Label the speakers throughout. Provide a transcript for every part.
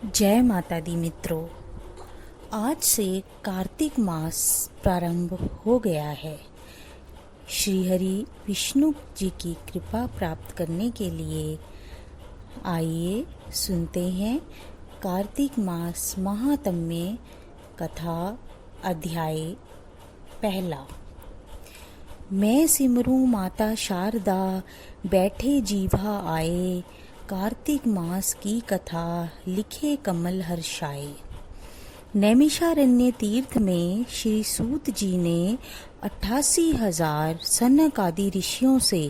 Speaker 1: जय माता दी मित्रों। आज से कार्तिक मास प्रारंभ हो गया है। श्री हरि विष्णु जी की कृपा प्राप्त करने के लिए आइए सुनते हैं कार्तिक मास महात्म्य कथा अध्याय पहला। मैं सिमरूं माता शारदा, बैठे जीवा आए, कार्तिक मास की कथा लिखे कमल हर्षाए। नैमिषारण्य तीर्थ में श्री सूत जी ने 88,000 सनक आदि ऋषियों से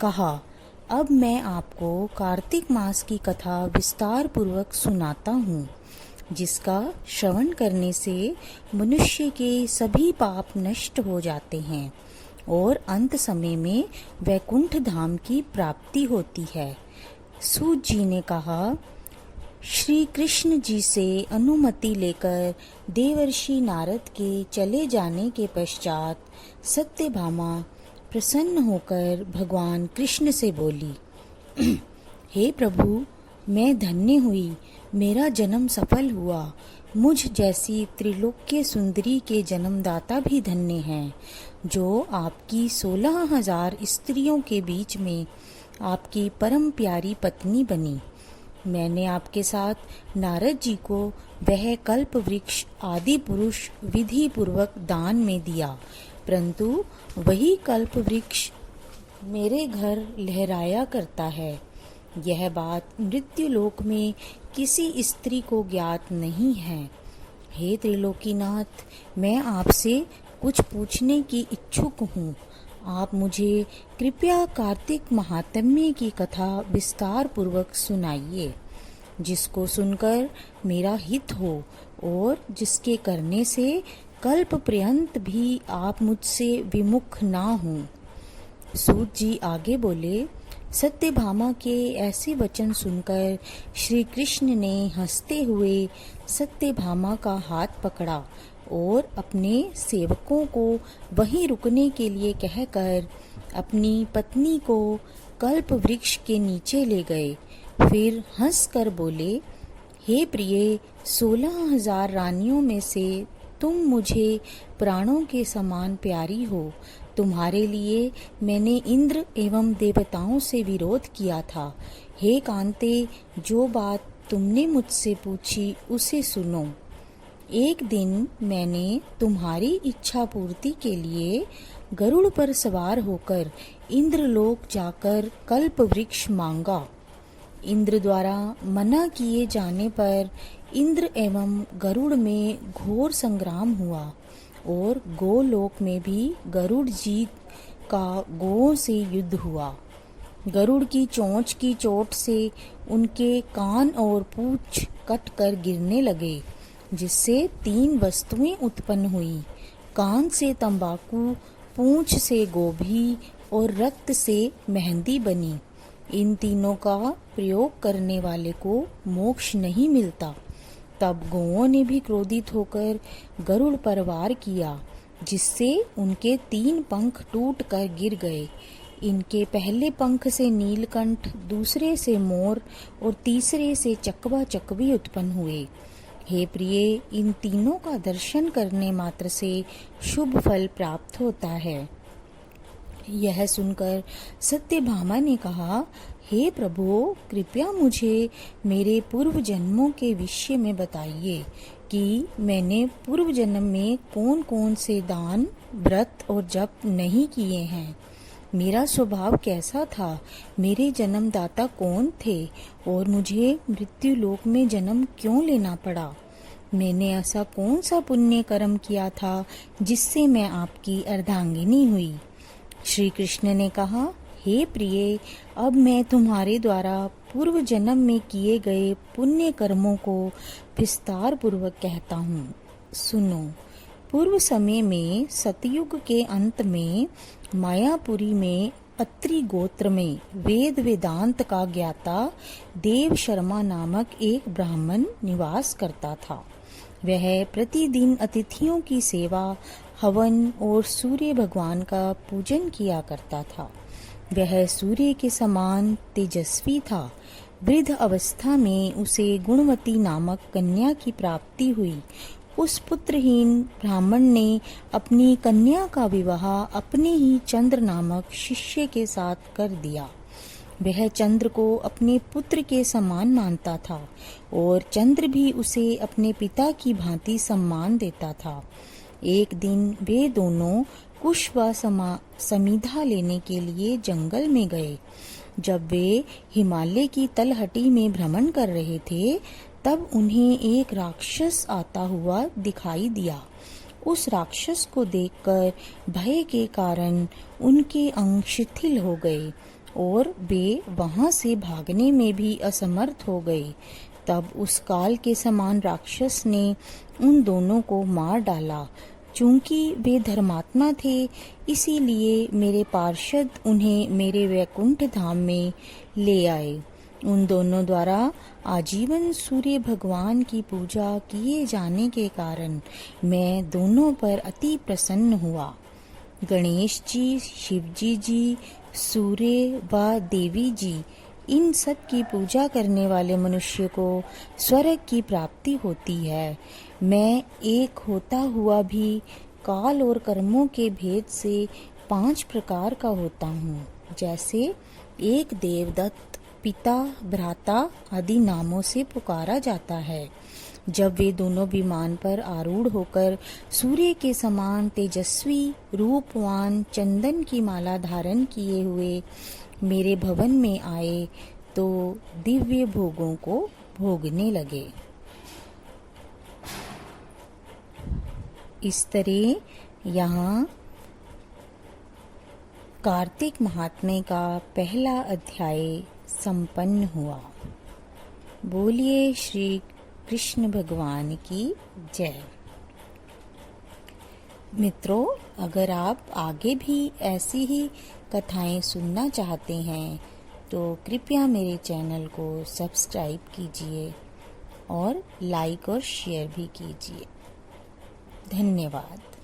Speaker 1: कहा, अब मैं आपको कार्तिक मास की कथा विस्तार पूर्वक सुनाता हूँ, जिसका श्रवण करने से मनुष्य के सभी पाप नष्ट हो जाते हैं और अंत समय में वैकुंठ धाम की प्राप्ति होती है। सूत जी ने कहा, श्री कृष्ण जी से अनुमति लेकर देवर्षि नारद के चले जाने के पश्चात सत्यभामा प्रसन्न होकर भगवान कृष्ण से बोली, हे प्रभु, मैं धन्य हुई, मेरा जन्म सफल हुआ। मुझ जैसी त्रिलोक्य सुंदरी के जन्मदाता भी धन्य हैं, जो आपकी 16,000 स्त्रियों के बीच में आपकी परम प्यारी पत्नी बनी। मैंने आपके साथ नारद जी को वह कल्प वृक्ष आदि पुरुष विधि पूर्वक दान में दिया, परंतु वही कल्प वृक्ष मेरे घर लहराया करता है। यह बात मृत्युलोक में किसी स्त्री को ज्ञात नहीं है। हे त्रिलोकीनाथ, मैं आपसे कुछ पूछने की इच्छुक हूँ। आप मुझे कृपया कार्तिक महात्म्य की कथा विस्तार पूर्वक सुनाइए, जिसको सुनकर मेरा हित हो और जिसके करने से कल्प पर्यंत भी आप मुझसे विमुख ना हों। सूत जी आगे बोले, सत्यभामा के ऐसे वचन सुनकर श्री कृष्ण ने हंसते हुए सत्यभामा का हाथ पकड़ा और अपने सेवकों को वहीं रुकने के लिए कहकर अपनी पत्नी को कल्प वृक्ष के नीचे ले गए। फिर हंसकर बोले, हे प्रिय, 16,000 रानियों में से तुम मुझे प्राणों के समान प्यारी हो। तुम्हारे लिए मैंने इंद्र एवं देवताओं से विरोध किया था। हे कांते, जो बात तुमने मुझसे पूछी उसे सुनो। एक दिन मैंने तुम्हारी इच्छा पूर्ति के लिए गरुड़ पर सवार होकर इंद्रलोक जाकर कल्प वृक्ष मांगा। इंद्र द्वारा मना किए जाने पर इंद्र एवं गरुड़ में घोर संग्राम हुआ और गोलोक में भी गरुड़ जी का गौ से युद्ध हुआ। गरुड़ की चोंच की चोट से उनके कान और पूंछ कट कर गिरने लगे, जिससे 3 वस्तुएं उत्पन्न हुई। कान से तंबाकू, पूंछ से गोभी और रक्त से मेहंदी बनी। इन तीनों का प्रयोग करने वाले को मोक्ष नहीं मिलता। तब गौओं ने भी क्रोधित होकर गरुड़ पर वार किया, जिससे उनके 3 पंख टूट कर गिर गए। इनके पहले पंख से नीलकंठ, दूसरे से मोर और तीसरे से चकवा चकवी उत्पन्न हुए। हे प्रिय, इन तीनों का दर्शन करने मात्र से शुभ फल प्राप्त होता है। यह सुनकर सत्यभामा ने कहा, हे प्रभु, कृपया मुझे मेरे पूर्व जन्मों के विषय में बताइए कि मैंने पूर्व जन्म में कौन कौन से दान, व्रत और जप नहीं किए हैं। मेरा स्वभाव कैसा था, मेरे जन्मदाता कौन थे और मुझे मृत्युलोक में जन्म क्यों लेना पड़ा। मैंने ऐसा कौन सा पुण्य कर्म किया था जिससे मैं आपकी अर्धांगिनी हुई। श्री कृष्ण ने कहा, हे प्रिय, अब मैं तुम्हारे द्वारा पूर्व जन्म में किए गए पुण्य कर्मों को विस्तार पूर्वक कहता हूँ, सुनो। पूर्व समय में सतयुग के अंत में मायापुरी में अत्रि गोत्र में वेद वेदांत का ज्ञाता देव शर्मा नामक एक ब्राह्मण निवास करता था। वह प्रतिदिन अतिथियों की सेवा, हवन और सूर्य भगवान का पूजन किया करता था। वह सूर्य के समान तेजस्वी था। वृद्ध अवस्था में उसे गुणवती नामक कन्या की प्राप्ति हुई। उस पुत्रहीन ब्राह्मण ने अपनी कन्या का विवाह अपने ही चंद्र नामक शिष्य के साथ कर दिया। वह चंद्र को अपने पुत्र के समान मानता था और चंद्र भी उसे अपने पिता की भांति सम्मान देता था। एक दिन वे दोनों कुश व समीधा लेने के लिए जंगल में गए। जब वे हिमालय की तलहटी में भ्रमण कर रहे थे, तब उन्हें एक राक्षस आता हुआ दिखाई दिया। उस राक्षस को देखकर भय के कारण उनके अंग शिथिल हो गए और वे वहां से भागने में भी असमर्थ हो गए। तब उस काल के समान राक्षस ने उन दोनों को मार डाला। चूंकि वे धर्मात्मा थे, इसीलिए मेरे पार्षद उन्हें मेरे वैकुंठ धाम में ले आए। उन दोनों द्वारा आजीवन सूर्य भगवान की पूजा किए जाने के कारण मैं दोनों पर अति प्रसन्न हुआ। गणेश जी, शिवजी जी, सूर्य व देवी जी, इन सब की पूजा करने वाले मनुष्य को स्वर्ग की प्राप्ति होती है। मैं एक होता हुआ भी काल और कर्मों के भेद से 5 प्रकार का होता हूँ। जैसे एक देवदत्त, पिता, भ्राता आदि नामों से पुकारा जाता है। जब वे दोनों विमान पर आरूढ़ होकर सूर्य के समान तेजस्वी, रूपवान, चंदन की माला धारण किए हुए मेरे भवन में आए, तो दिव्य भोगों को भोगने लगे। इस तरह यहाँ कार्तिक महात्म्य का पहला अध्याय संपन्न हुआ। बोलिए श्री कृष्ण भगवान की जय। मित्रों, अगर आप आगे भी ऐसी ही कथाएं सुनना चाहते हैं तो कृपया मेरे चैनल को सब्सक्राइब कीजिए और लाइक और शेयर भी कीजिए। धन्यवाद।